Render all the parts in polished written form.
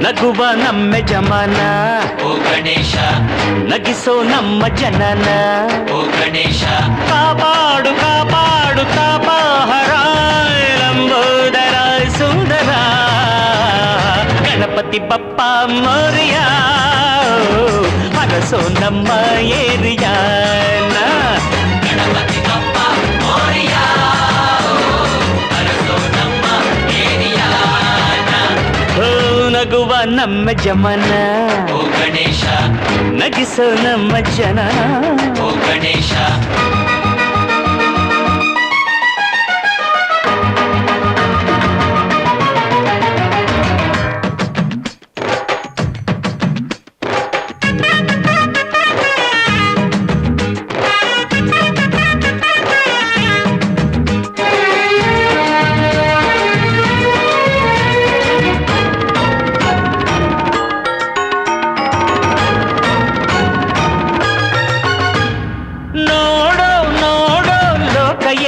ನಗುವ ನಮ್ಮ ಜಮಾನ ಓ ಗಣೇಶ, ನಗಿಸೋ ನಮ್ಮ ಜನನ ಓ ಗಣೇಶ, ಕಾಪಾಡು ಕಾಪಾಡು ತಾಪಹರಾಯ ಲಂಬೋದರ ಸುಂದರ ಗಣಪತಿ ಬಪ್ಪ ಮೋರಿಯ ಹರಸೋ ನಮ್ಮ ಏರಿಯಾನ ಗಣಪತಿ ಬಪ್ಪ ಮೋರಿಯ ಹರಸೋ ನಮ್ಮ ಏರಿಯಾನ. ನಗುವ ನಮ್ಮ ಜಮನ ಓ ಗಣೇಶ, ನಗಿಸೋ ನಮ್ಮ ಜನ ಓ ಗಣೇಶ.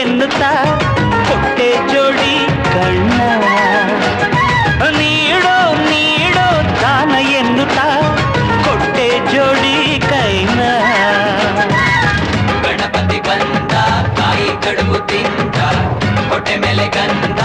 ಎನ್ನುತ್ತಾ ಕೊಟ್ಟೆ ಜೋಡಿ ಕಣ್ಣ ನೀಡೋ ನೀಡೋ ದಾನ ಎನ್ನುತ್ತಾ ಕೊಟ್ಟೆ ಜೋಡಿ ಕೈನ ಗಣಪತಿ ಬಂದ ಕಾಯಿ ಕಡುಬು ತಿಂದ ಹೊಟ್ಟೆ ಮೇಲೆ ಗಂಧ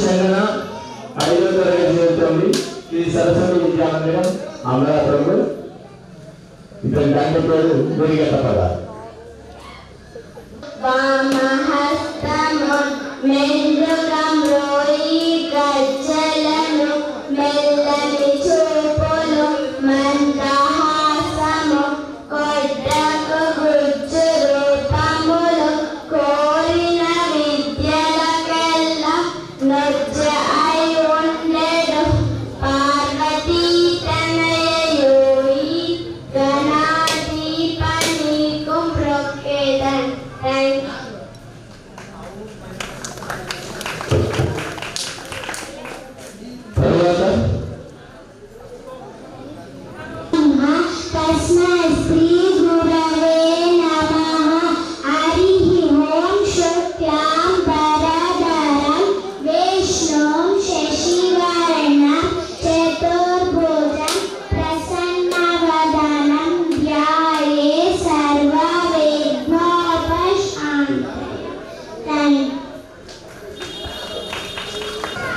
చెందిన 5వ తరగతి చదువుతోంది. ఇది సరస్వతి విద్యామందిరం అమలాపురంలో. ఇతని తండ్రి పేరు గురిగట్ట పదాలు.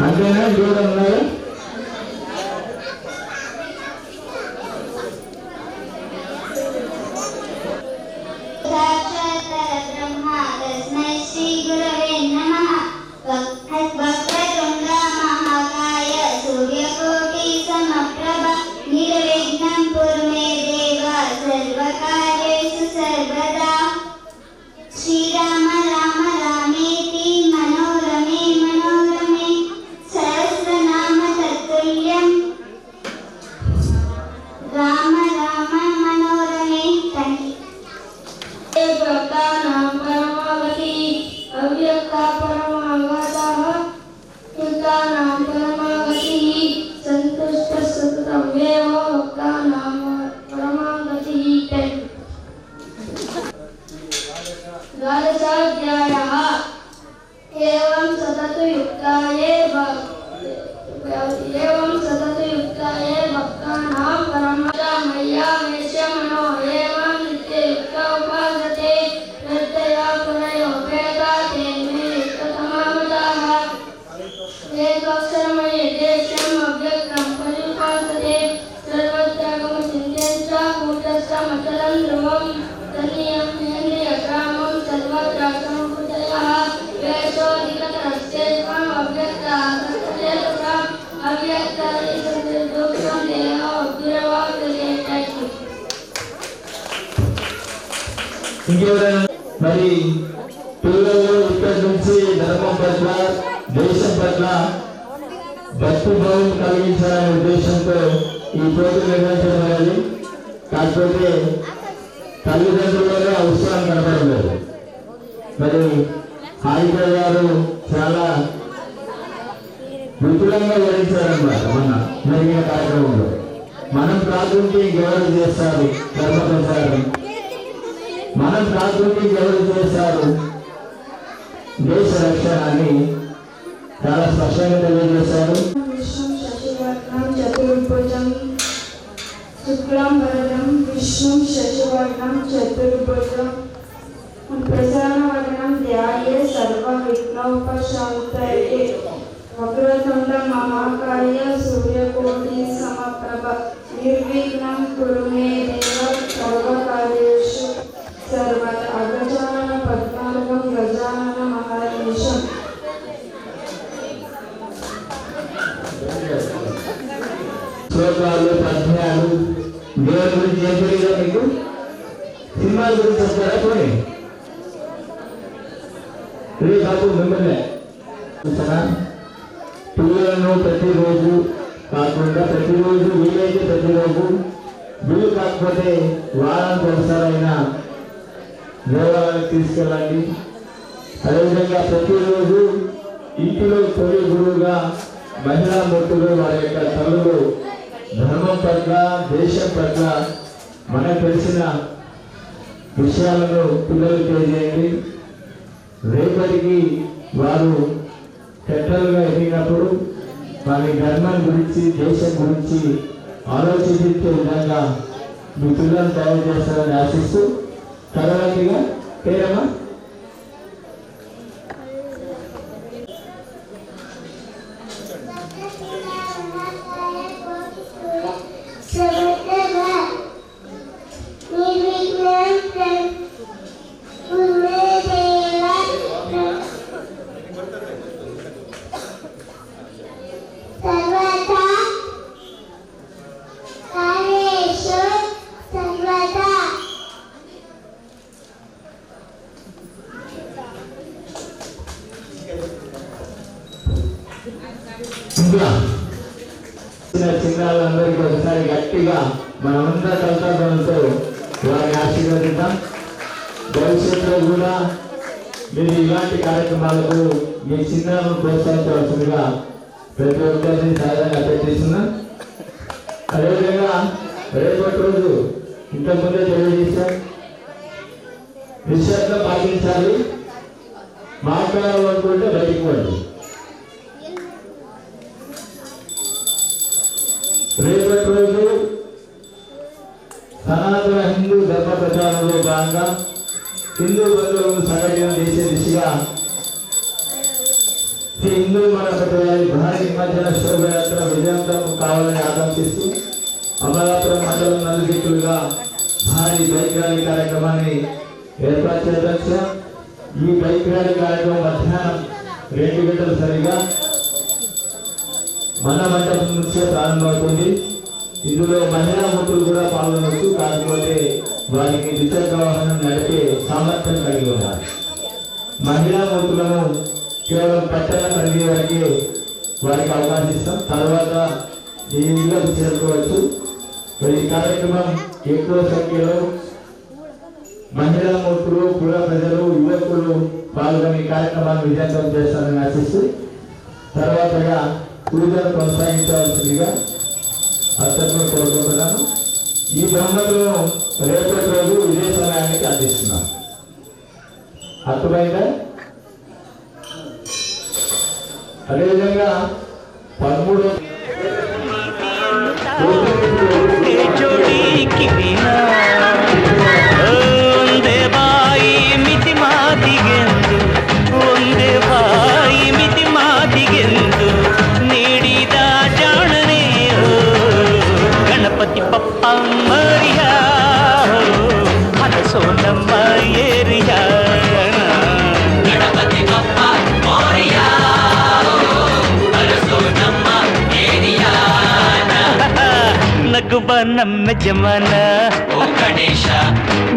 అంతేనా? ఇంకొకటి ఉన్నాయా? శ్రీరామ రామ రామేతి మనోరమే మనోరమే సహస్రనామ తత్తుల్యం రామ రామ మనోరమే భక్తానాం పరమాగతి అవ్యక్త పరమాగతః భక్తానాం పరమాగతి సంతుష్ట సతతం వేవ భక్తానాం పరమాగతి. द्वादशाध्यायः एवं सततु युक्ताये भक्तानां परमजा मय्या वेश्य मनो एवं नित्ययुक्ता उपासते प्रत्यया परयो ఇంకెవరైనా మరి పిల్లలు ఇక్కడి నుంచి ధర్మం పట్ల దేశం పట్ల భక్తిభావం కలిగించాలనే ఉద్దేశంతో ఈ పోటీ నిర్వహించడం. కాకపోతే తల్లిదండ్రులలో అవసరం కనపడలేదు. మరి హాయిక గారు చాలా విపులంగా వివరించారన్నమాట మన జరిగిన కార్యక్రమంలో. మనం ప్రార్థనకి ఎవరు చేస్తారు ధర్మ ప్రచారం, మనం ప్రార్థనకి ఎవరు చేస్తారు దేశ రక్షణ అని చాలా స్పష్టంగా తెలియజేశారు. విష్ణు శశివర్ణం చతుర్భుజం శుక్లం వరదం విష్ణు శశివర్ణం చతుర్భుజం ప్రసన్నవదనం ధ్యాయే సర్వ విఘ్నోపశాంతయే వక్రతుండ మహాకాయ సూర్యకోటి సమప్రభ నిర్విఘ్నం కురు మే దేవ సర్వకార్యేషు సర్వదా అగజానన పద్మార్గం గజానన మహానిషం. శ్లోకాలు పద్యాలు దేవుని గురించి ఏం తెలియదా మీకు? సినిమాల గురించి వస్తారా పోనీ బాబు మిమ్మల్ని పిల్లలను ప్రతిరోజు కాకుండా ప్రతిరోజు వీలైతే ప్రతిరోజు, వీలు కాకపోతే వారానికి ఒకసారైనా దేవాలయానికి తీసుకెళ్ళండి. అదేవిధంగా ప్రతిరోజు ఇంటిలో తొలి గురువుగా మహిళా మూర్తులు వారి యొక్క తల్లులు ధర్మం పట్ల దేశం పట్ల మనకు తెలిసిన విషయాలను పిల్లలు తెలియజేయండి. రేపటికి వారు పెద్దలుగా ఎదిగినప్పుడు వారి ధర్మం గురించి దేశం గురించి ఆలోచించే విధంగా మీ పిల్లలు తయారు చేస్తారని ఆశిస్తూ తర్వాతిగా పేరమ్మా చిన్నాళ్ళందరికీ ఒకసారి గట్టిగా మనమంతా కలతాడంతో వారిని ఆశీర్వదిద్దాం. భవిష్యత్తులో కూడా మీరు ఇలాంటి కార్యక్రమాలకు మీ చిన్నాలను ప్రోత్సహించవలసిందిగా ప్రతి ఒక్కరిని సహాయంగా అభ్యర్థిస్తున్నాం. అదేవిధంగా రేపటి రోజు ఇంతకుముందే తెలియజేశాం, నిశ్శబ్దం పాటించాలి, మాట్లాడాలనుకుంటే బయటికి పోండి. రేపటి రోజు సనాతన హిందూ ధర్మ ప్రచారంలో భాగంగా హిందూ బంధువులను సంఘటన చేసే దిశగా హిందూ మనపటి భారీ నిమజ్జన శోభయాత్ర విజయవంతం కావాలని ఆకాంక్షిస్తూ అమలాపురం మండలం నలుదిక్కులుగా భారీ బైక్ ర్యాలీ కార్యక్రమాన్ని ఏర్పాటు చేయవచ్చు. ఈ బైక్ ర్యాలీ కార్యక్రమం మధ్యాహ్నం 2 గంటల సరిగా మన మండపం నుంచే ప్రారంభమవుతుంది. ఇందులో మహిళా మూర్తులు కూడా పాల్గొనవచ్చు. కాకపోతే వారికి ద్విచక్ర వాహనం నడిపే సామర్థ్యం కలిగి ఉన్నారు. మహిళా మూర్తులను కేవలం పట్టణ పరిధి వరకే వారికి అవకాశం ఇస్తాం. తర్వాత ఈ ఇళ్లకు చేరుకోవచ్చు. ఈ కార్యక్రమం ఎక్కువ సంఖ్యలో మహిళా మూర్తులు, కుల ప్రజలు, యువకులు పాల్గొని కార్యక్రమాన్ని విజయవంతం చేస్తారని ఆశిస్తూ తర్వాతగా పూజలు కొనసాగించవలసిందిగా అర్థంలో కోరుకుంటున్నాను. ఈ బహుమతులను రేపటి రోజు ఇదే సమయానికి అందిస్తున్నాను. అర్థమైందా? అదేవిధంగా 13 गणपति पप्पा मरिया सोनम्मा एरिया गणपति बप्पा मोरिया सोनम्मा एरिया नगुबा नम्म जमाना ಗಣೇಶ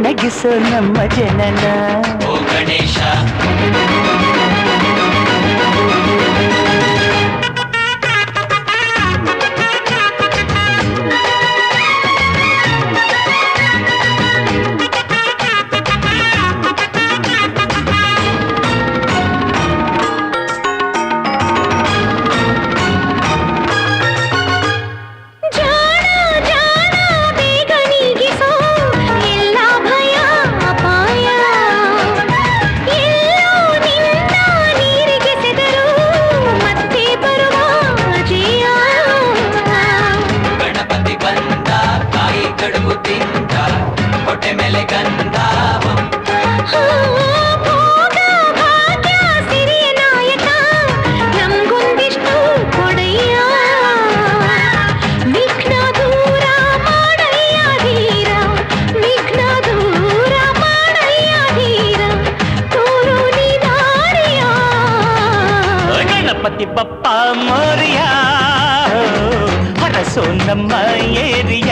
ನಗಿಸೋ ನಮ್ಮ ಜನನ ಓ ಗಣೇಶ ಗಣಪತಿ ಬಂದ ಕಾಯಿ ಕಡುಬು ತಿಂದ ಹೊಟ್ಟೆ ಮೇಲೆ ಗಂಧಾವ ಗಣಪತಿ ಬಪ್ಪ ಮೋರಿಯ ಹರಸೋ ನಮ್ಮ ಏರಿಯ